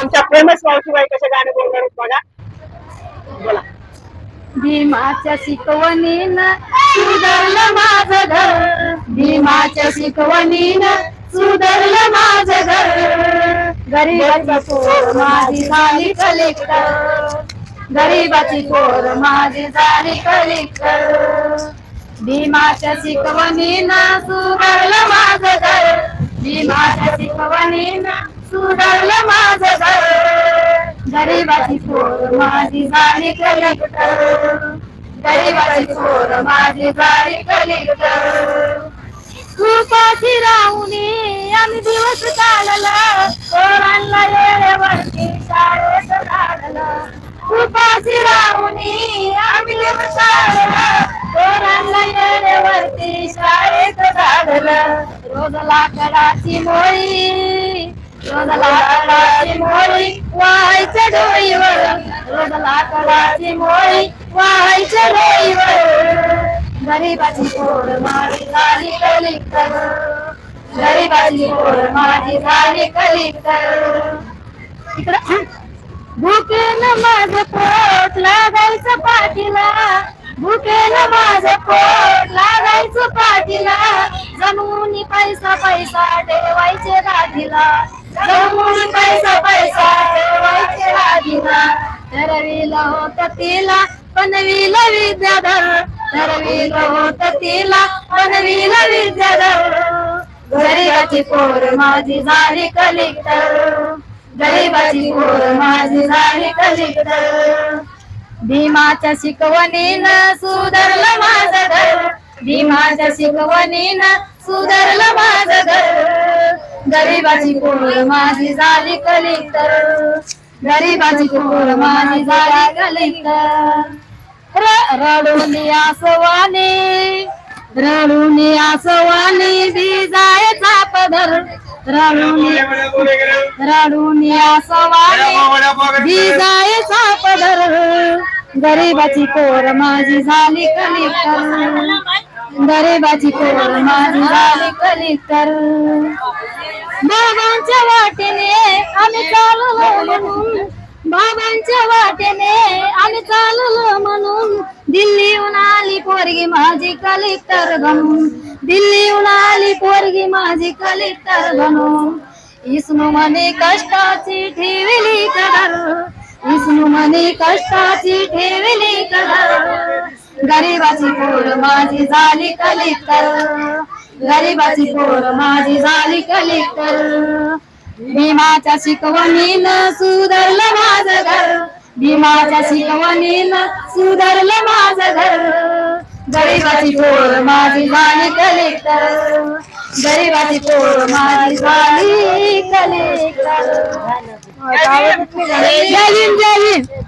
आमच्या फेमस मावशीबाई कशा गाणे बोलणार बघा. बोला. भीमाच्या शिकवणीनं सुधारलं माझं घर, भीमाच्या शिकवणीनं सुधारलं माझं घर. गरीबाची पोर माझी झाली कलेक्टर, गरीबाची पोर माझी झाली कलेक्टर. भीमाच्या शिकवणीनं सुधारलं माझं घर, भीमाच्या शिकवणीनं सुधारलं माझं घर. गरीबाची पोर माझी झाली कलेक्टर, गरीबाची पोर माझी झाली कलेक्टर. उपाशी राहुनी आम्ही दिवस काढला, पोरांना वेळेवरती शाळेत काढलं. उपाशी राहुनी आम्ही दिवस काढला, पोरांना वेळेवरती शाळेत काढलं. रोज लाकडाची मोळी, रोज लाकडाची मोळी व्हायच्या डोईवर, रोज लाकडाची मोळी व्हायच्या डोईवर. गरीबाची पोर माझी झाली कलेक्टर, गरीबाची पोर माझी झाली कलेक्टर. भुकेनं माझं पोट लागायचं पाठीला, भुकेनं माझं पोट लागायचं पाठीला. जमून पैसा पैसा ठेवायचे गाठीला, जमून पैसा पैसा ठेवायचे गाठीला. ठरविलं होतं तिला बनविलं विद्याधर, ठरविलं होतं तिला बनविलं विद्याधर. गरीबाची पोर माझी झाली कलेक्टर, गरीबाची पोर माझी झाली कलेक्टर. भीमाच्या शिकवणीनं सुधारलं माझं घर, भीमाच्या शिकवणीनं सुधारलं माझं घर. गरीबाची पोर माझी झाली कलेक्टर, गरीबाची पोर माझी झाली कलेक्टर. रडून आसवानी, रडून आसवानी भिजायचा पदर, रडून आसवानी भिजायचा पदर. गरीबाची पोर माझी झाली कलेक्टर, गरीबाची पोर माझी झाली कलेक्टर. बाबांच्या वाटेने आम्ही चाललो म्हणून, बाबांच्या वाटेने आम्ही चाललो म्हणून. दिल्लीहून आली पोरगी माझी कलेक्टर बनून, दिल्लीहून आली पोरगी माझी कलेक्टर बनून. विष्णू म्हणे कष्टाची ठेवली कदर, विष्णू म्हणे कष्टाची ठेवली कदर. गरीबाची पोर माझी झाली कलेक्टर, गरीबाची पोर माझी झाली कलेक्टर. भीमाच्या शिकवणीनं सुधारलं माझं घर, भीमाच्या शिकवणीनं सुधारलं माझं घर. गरीबाची पोर माझी झाली कलेक्टर, गरीबाची पोर माझी झाली कलेक्टर. जय भीम, जय भीम.